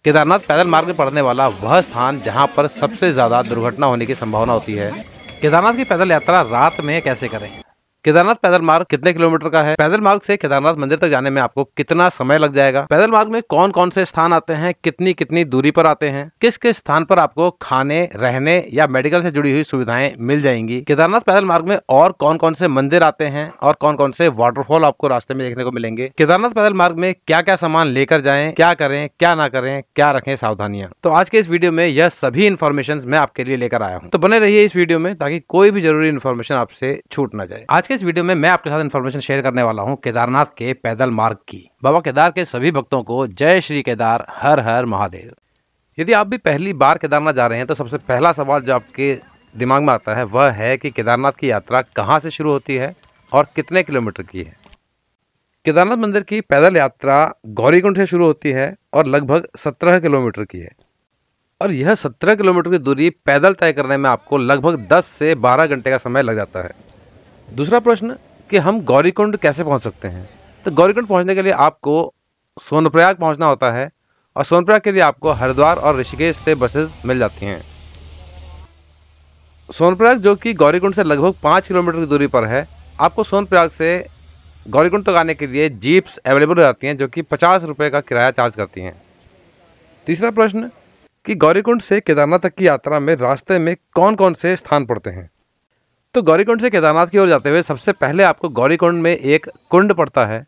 केदारनाथ पैदल मार्ग में पड़ने वाला वह स्थान जहां पर सबसे ज़्यादा दुर्घटना होने की संभावना होती है। केदारनाथ की पैदल यात्रा रात में कैसे करें? केदारनाथ पैदल मार्ग कितने किलोमीटर का है? पैदल मार्ग से केदारनाथ मंदिर तक जाने में आपको कितना समय लग जाएगा? पैदल मार्ग में कौन कौन से स्थान आते हैं, कितनी कितनी दूरी पर आते हैं, किस किस स्थान पर आपको खाने, रहने या मेडिकल से जुड़ी हुई सुविधाएं मिल जाएंगी? केदारनाथ पैदल मार्ग में और कौन कौन से मंदिर आते हैं और कौन कौन से वाटरफॉल आपको रास्ते में देखने को मिलेंगे? केदारनाथ पैदल मार्ग में क्या क्या सामान लेकर जाएं, क्या करें, क्या ना करें, क्या रखें सावधानियां। तो आज के इस वीडियो में यह सभी इन्फॉर्मेशन मैं आपके लिए लेकर आया हूँ, तो बने रहिए इस वीडियो में ताकि कोई भी जरूरी इन्फॉर्मेशन आपसे छूट ना जाए। आज के इस वीडियो में मैं आपके इन्फॉर्मेशन शेयर करने वाला हूं केदारनाथ के पैदल मार्ग की। बाबा केदार के सभी भक्तों को जय श्री केदार, हर हर महादेव। यदि आप भी पहली बार केदारनाथ जा रहे हैं तो सबसे पहला सवाल जो आपके दिमाग में आता है वह है कि केदारनाथ की यात्रा कहां से शुरू होती है और कितने किलोमीटर की है। केदारनाथ मंदिर की पैदल यात्रा गौरीकुंड से शुरू होती है और लगभग 17 किलोमीटर की है, और यह 17 किलोमीटर की दूरी पैदल तय करने में आपको लगभग 10 से 12 घंटे का समय लग जाता है। दूसरा प्रश्न कि हम गौरीकुंड कैसे पहुंच सकते हैं। तो गौरीकुंड पहुंचने के लिए आपको सोनप्रयाग पहुंचना होता है, और सोनप्रयाग के लिए आपको हरिद्वार और ऋषिकेश से बसेस मिल जाती हैं। सोनप्रयाग जो कि गौरीकुंड से लगभग 5 किलोमीटर की दूरी पर है, आपको सोनप्रयाग से गौरीकुंड तक आने के लिए जीप्स अवेलेबल हो जाती हैं जो कि 50 रुपये का किराया चार्ज करती हैं। तीसरा प्रश्न कि गौरीकुंड से केदारनाथ तक की यात्रा में रास्ते में कौन कौन से स्थान पड़ते हैं। तो गौरीकुंड से केदारनाथ की ओर जाते हुए सबसे पहले आपको गौरीकुंड में एक कुंड पड़ता है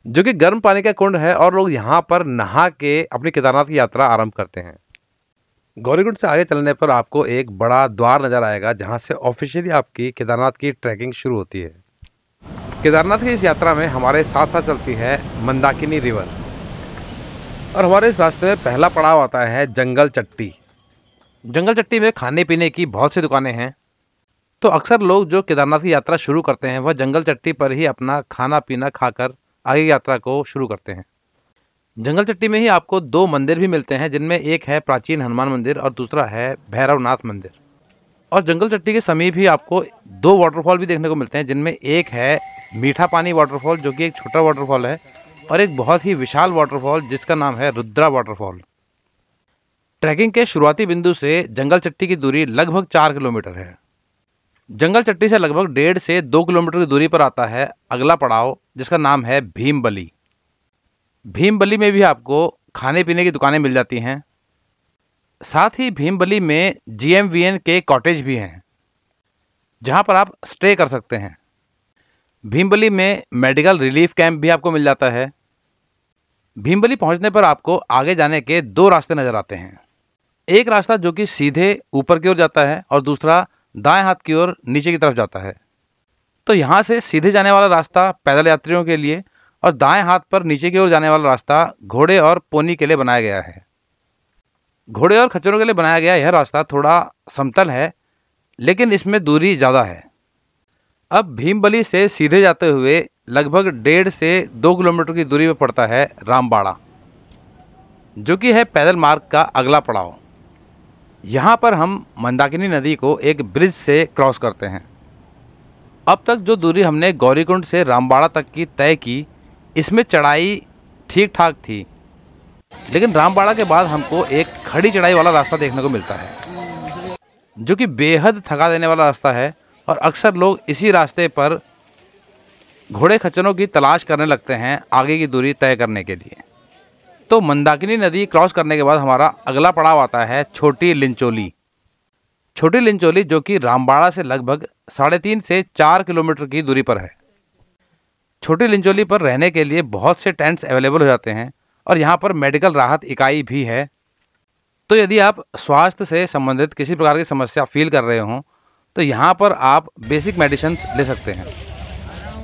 जो कि गर्म पानी का कुंड है, और लोग यहाँ पर नहा के अपनी केदारनाथ की यात्रा आरंभ करते हैं। गौरीकुंड से आगे चलने पर आपको एक बड़ा द्वार नजर आएगा जहाँ से ऑफिशियली आपकी केदारनाथ की ट्रैकिंग शुरू होती है। केदारनाथ की इस यात्रा में हमारे साथ साथ चलती है मंदाकिनी रिवर, और हमारे इस रास्ते में पहला पड़ाव आता है जंगल चट्टी। जंगल चट्टी में खाने पीने की बहुत सी दुकानें हैं, तो अक्सर लोग जो केदारनाथ की यात्रा शुरू करते हैं वह जंगल चट्टी पर ही अपना खाना पीना खाकर आगे की यात्रा को शुरू करते हैं। जंगल चट्टी में ही आपको 2 मंदिर भी मिलते हैं, जिनमें एक है प्राचीन हनुमान मंदिर और दूसरा है भैरवनाथ मंदिर। और जंगल चट्टी के समीप ही आपको 2 वाटरफॉल भी देखने को मिलते हैं, जिनमें एक है मीठा पानी वाटरफॉल जो कि एक छोटा वाटरफॉल है, और एक बहुत ही विशाल वाटरफॉल जिसका नाम है रुद्रा वाटरफॉल। ट्रैकिंग के शुरुआती बिंदु से जंगल चट्टी की दूरी लगभग 4 किलोमीटर है। जंगल चट्टी से लगभग 1.5 से 2 किलोमीटर की दूरी पर आता है अगला पड़ाव जिसका नाम है भीमबली। भीमबली में भी आपको खाने पीने की दुकानें मिल जाती हैं। साथ ही भीमबली में GMVN के कॉटेज भी हैं जहां पर आप स्टे कर सकते हैं। भीमबली में मेडिकल रिलीफ कैंप भी आपको मिल जाता है। भीमबली पहुंचने पर आपको आगे जाने के 2 रास्ते नज़र आते हैं। एक रास्ता जो कि सीधे ऊपर की ओर जाता है और दूसरा दाएं हाथ की ओर नीचे की तरफ जाता है। तो यहाँ से सीधे जाने वाला रास्ता पैदल यात्रियों के लिए, और दाएं हाथ पर नीचे की ओर जाने वाला रास्ता घोड़े और पोनी के लिए बनाया गया है। घोड़े और खच्चरों के लिए बनाया गया यह रास्ता थोड़ा समतल है, लेकिन इसमें दूरी ज़्यादा है। अब भीमबली से सीधे जाते हुए लगभग 1.5 से 2 किलोमीटर की दूरी पर पड़ता है रामबाड़ा, जो कि है पैदल मार्ग का अगला पड़ाव। यहाँ पर हम मंदाकिनी नदी को एक ब्रिज से क्रॉस करते हैं। अब तक जो दूरी हमने गौरीकुंड से रामबाड़ा तक की तय की, इसमें चढ़ाई ठीक ठाक थी, लेकिन रामबाड़ा के बाद हमको एक खड़ी चढ़ाई वाला रास्ता देखने को मिलता है जो कि बेहद थका देने वाला रास्ता है, और अक्सर लोग इसी रास्ते पर घोड़े खच्चरों की तलाश करने लगते हैं आगे की दूरी तय करने के लिए। तो मंदाकिनी नदी क्रॉस करने के बाद हमारा अगला पड़ाव आता है छोटी लिंचोली। छोटी लिंचोली जो कि रामबाड़ा से लगभग 3.5 से 4 किलोमीटर की दूरी पर है। छोटी लिंचोली पर रहने के लिए बहुत से टेंट्स अवेलेबल हो जाते हैं, और यहाँ पर मेडिकल राहत इकाई भी है। तो यदि आप स्वास्थ्य से संबंधित किसी प्रकार की समस्या फील कर रहे हों तो यहाँ पर आप बेसिक मेडिसिन ले सकते हैं।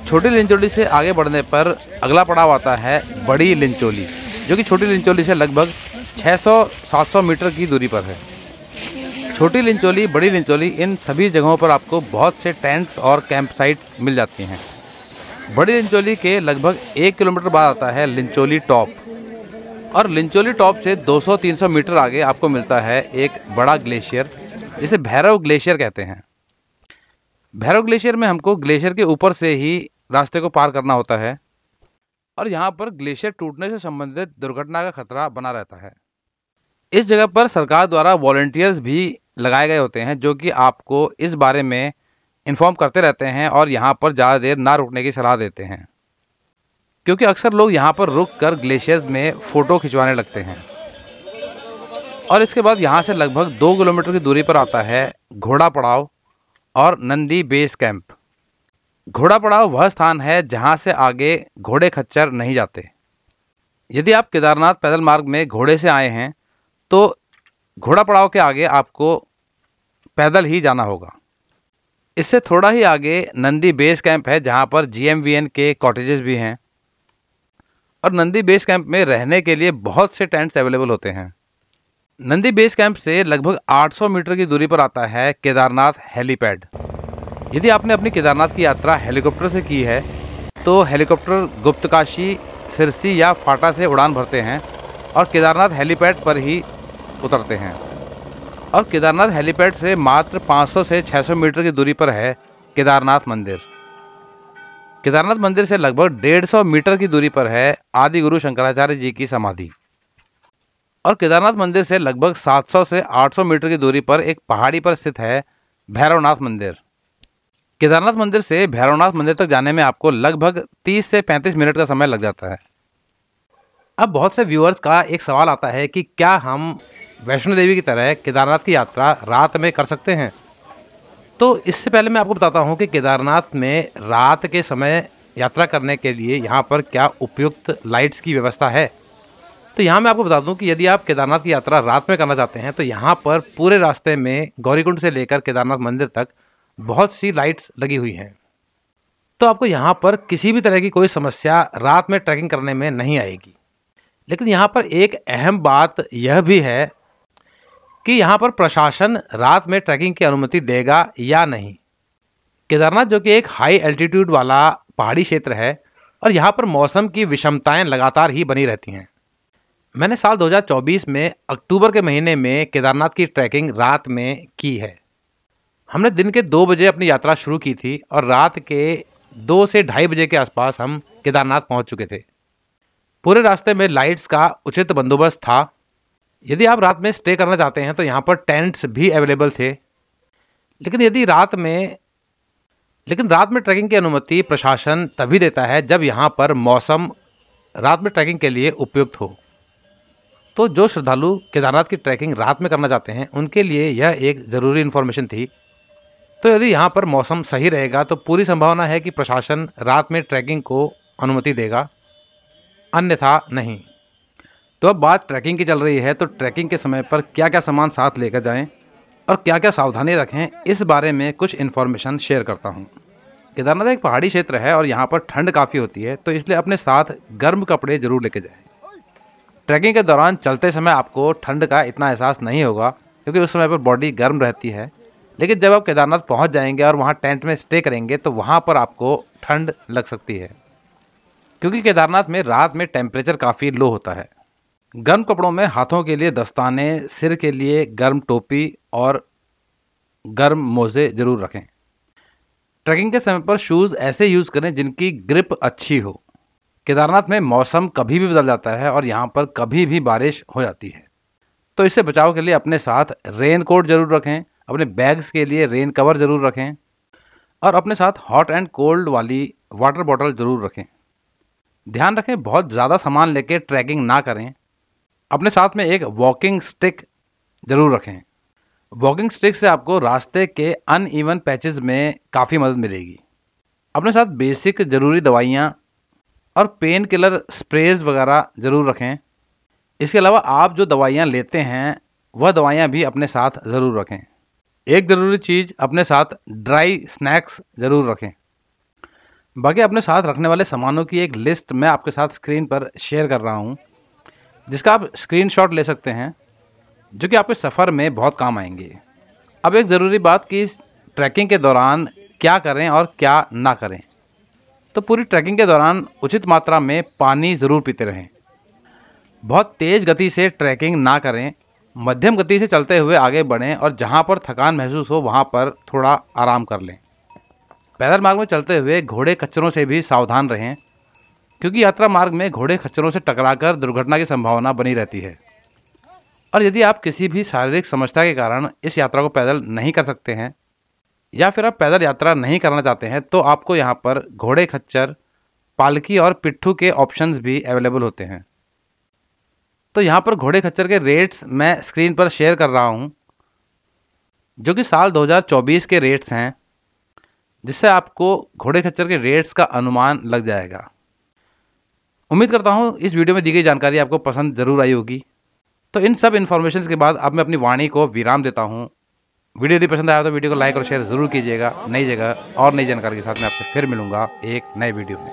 छोटी लिंचोली से आगे बढ़ने पर अगला पड़ाव आता है बड़ी लिंचोली, जो कि छोटी लिंचोली से लगभग 600-700 मीटर की दूरी पर है। छोटी लिंचोली, बड़ी लिंचोली, इन सभी जगहों पर आपको बहुत से टेंट्स और कैंप साइट्स मिल जाती हैं। बड़ी लिंचोली के लगभग 1 किलोमीटर बाद आता है लिंचोली टॉप, और लिंचोली टॉप से 200-300 मीटर आगे आपको मिलता है एक बड़ा ग्लेशियर जिसे भैरव ग्लेशियर कहते हैं। भैरव ग्लेशियर में हमको ग्लेशियर के ऊपर से ही रास्ते को पार करना होता है, और यहाँ पर ग्लेशियर टूटने से संबंधित दुर्घटना का खतरा बना रहता है। इस जगह पर सरकार द्वारा वॉलंटियर्स भी लगाए गए होते हैं जो कि आपको इस बारे में इन्फॉर्म करते रहते हैं और यहाँ पर ज़्यादा देर ना रुकने की सलाह देते हैं, क्योंकि अक्सर लोग यहाँ पर रुक कर ग्लेशियर्स में फ़ोटो खिंचवाने लगते हैं। और इसके बाद यहाँ से लगभग 2 किलोमीटर की दूरी पर आता है घोड़ा पड़ाव और नंदी बेस कैंप। घोड़ा पड़ाव वह स्थान है जहाँ से आगे घोड़े खच्चर नहीं जाते। यदि आप केदारनाथ पैदल मार्ग में घोड़े से आए हैं तो घोड़ा पड़ाव के आगे आपको पैदल ही जाना होगा। इससे थोड़ा ही आगे नंदी बेस कैंप है जहाँ पर GMVN के कॉटेजेस भी हैं और नंदी बेस कैंप में रहने के लिए बहुत से टेंट्स अवेलेबल होते हैं। नंदी बेस कैंप से लगभग 800 मीटर की दूरी पर आता है केदारनाथ हेलीपैड। यदि आपने अपनी केदारनाथ की यात्रा हेलीकॉप्टर से की है तो हेलीकॉप्टर गुप्तकाशी, सिरसी या फाटा से उड़ान भरते हैं और केदारनाथ हेलीपैड पर ही उतरते हैं। और केदारनाथ हेलीपैड से मात्र 500 से 600 मीटर की दूरी पर है केदारनाथ मंदिर। केदारनाथ मंदिर से लगभग 150 मीटर की दूरी पर है आदि गुरु शंकराचार्य जी की समाधि। और केदारनाथ मंदिर से लगभग 700 से 800 मीटर की दूरी पर एक पहाड़ी पर स्थित है भैरवनाथ मंदिर। केदारनाथ मंदिर से भैरवनाथ मंदिर तक जाने में आपको लगभग 30 से 35 मिनट का समय लग जाता है। अब बहुत से व्यूअर्स का एक सवाल आता है कि क्या हम वैष्णो देवी की तरह केदारनाथ की यात्रा रात में कर सकते हैं? तो इससे पहले मैं आपको बताता हूं कि केदारनाथ में रात के समय यात्रा करने के लिए यहाँ पर क्या उपयुक्त लाइट्स की व्यवस्था है। तो यहाँ मैं आपको बता दूं कि यदि आप केदारनाथ की यात्रा रात में करना चाहते हैं तो यहाँ पर पूरे रास्ते में गौरीकुंड से लेकर केदारनाथ मंदिर तक बहुत सी लाइट्स लगी हुई हैं। तो आपको यहाँ पर किसी भी तरह की कोई समस्या रात में ट्रैकिंग करने में नहीं आएगी। लेकिन यहाँ पर एक अहम बात यह भी है कि यहाँ पर प्रशासन रात में ट्रैकिंग की अनुमति देगा या नहीं। केदारनाथ जो कि एक हाई एल्टीट्यूड वाला पहाड़ी क्षेत्र है और यहाँ पर मौसम की विषमताएं लगातार ही बनी रहती हैं। मैंने साल 2024 में अक्टूबर के महीने में केदारनाथ की ट्रैकिंग रात में की है। हमने दिन के 2 बजे अपनी यात्रा शुरू की थी और रात के 2 से ढाई बजे के आसपास हम केदारनाथ पहुंच चुके थे। पूरे रास्ते में लाइट्स का उचित बंदोबस्त था। यदि आप रात में स्टे करना चाहते हैं तो यहाँ पर टेंट्स भी अवेलेबल थे। लेकिन रात में ट्रैकिंग की अनुमति प्रशासन तभी देता है जब यहाँ पर मौसम रात में ट्रैकिंग के लिए उपयुक्त हो। तो जो श्रद्धालु केदारनाथ की ट्रैकिंग रात में करना चाहते हैं उनके लिए यह एक ज़रूरी इन्फॉर्मेशन थी। तो यदि यहाँ पर मौसम सही रहेगा तो पूरी संभावना है कि प्रशासन रात में ट्रैकिंग को अनुमति देगा, अन्यथा नहीं। तो अब बात ट्रैकिंग की चल रही है, तो ट्रैकिंग के समय पर क्या क्या सामान साथ लेकर जाएं और क्या क्या सावधानी रखें, इस बारे में कुछ इन्फॉर्मेशन शेयर करता हूँ। केदारनाथ एक पहाड़ी क्षेत्र है और यहाँ पर ठंड काफ़ी होती है, तो इसलिए अपने साथ गर्म कपड़े जरूर लेके जाएं। ट्रैकिंग के दौरान चलते समय आपको ठंड का इतना एहसास नहीं होगा क्योंकि उस समय पर बॉडी गर्म रहती है। लेकिन जब आप केदारनाथ पहुंच जाएंगे और वहां टेंट में स्टे करेंगे तो वहां पर आपको ठंड लग सकती है, क्योंकि केदारनाथ में रात में टेम्परेचर काफ़ी लो होता है। गर्म कपड़ों में हाथों के लिए दस्ताने, सिर के लिए गर्म टोपी और गर्म मोजे ज़रूर रखें। ट्रैकिंग के समय पर शूज़ ऐसे यूज़ करें जिनकी ग्रिप अच्छी हो। केदारनाथ में मौसम कभी भी बदल जाता है और यहाँ पर कभी भी बारिश हो जाती है, तो इससे बचाव के लिए अपने साथ रेन कोट जरूर रखें, अपने बैग्स के लिए रेन कवर जरूर रखें और अपने साथ हॉट एंड कोल्ड वाली वाटर बॉटल जरूर रखें। ध्यान रखें बहुत ज़्यादा सामान लेके ट्रैकिंग ना करें। अपने साथ में एक वॉकिंग स्टिक जरूर रखें। वॉकिंग स्टिक से आपको रास्ते के अनइवन पैचेस में काफ़ी मदद मिलेगी। अपने साथ बेसिक ज़रूरी दवाइयाँ और पेन किलर स्प्रेज वगैरह ज़रूर रखें। इसके अलावा आप जो दवाइयाँ लेते हैं वह दवाइयाँ भी अपने साथ ज़रूर रखें। एक ज़रूरी चीज़, अपने साथ ड्राई स्नैक्स ज़रूर रखें। बाकी अपने साथ रखने वाले सामानों की एक लिस्ट मैं आपके साथ स्क्रीन पर शेयर कर रहा हूँ, जिसका आप स्क्रीनशॉट ले सकते हैं, जो कि आपके सफ़र में बहुत काम आएंगे। अब एक ज़रूरी बात कि ट्रैकिंग के दौरान क्या करें और क्या ना करें। तो पूरी ट्रैकिंग के दौरान उचित मात्रा में पानी ज़रूर पीते रहें। बहुत तेज़ गति से ट्रैकिंग ना करें, मध्यम गति से चलते हुए आगे बढ़ें और जहाँ पर थकान महसूस हो वहाँ पर थोड़ा आराम कर लें। पैदल मार्ग में चलते हुए घोड़े खच्चरों से भी सावधान रहें, क्योंकि यात्रा मार्ग में घोड़े खच्चरों से टकराकर दुर्घटना की संभावना बनी रहती है। और यदि आप किसी भी शारीरिक समस्या के कारण इस यात्रा को पैदल नहीं कर सकते हैं या फिर आप पैदल यात्रा नहीं करना चाहते हैं तो आपको यहाँ पर घोड़े खच्चर, पालकी और पिट्ठू के ऑप्शंस भी अवेलेबल होते हैं। तो यहाँ पर घोड़े खच्चर के रेट्स मैं स्क्रीन पर शेयर कर रहा हूँ, जो कि साल 2024 के रेट्स हैं, जिससे आपको घोड़े खच्चर के रेट्स का अनुमान लग जाएगा। उम्मीद करता हूँ इस वीडियो में दी गई जानकारी आपको पसंद ज़रूर आई होगी। तो इन सब इन्फॉर्मेशन के बाद अब मैं अपनी वाणी को विराम देता हूँ। वीडियो यदि पसंद आया तो वीडियो को लाइक और शेयर ज़रूर कीजिएगा। नई जगह और नई जानकारी के साथ मैं आपसे फिर मिलूंगा एक नए वीडियो में।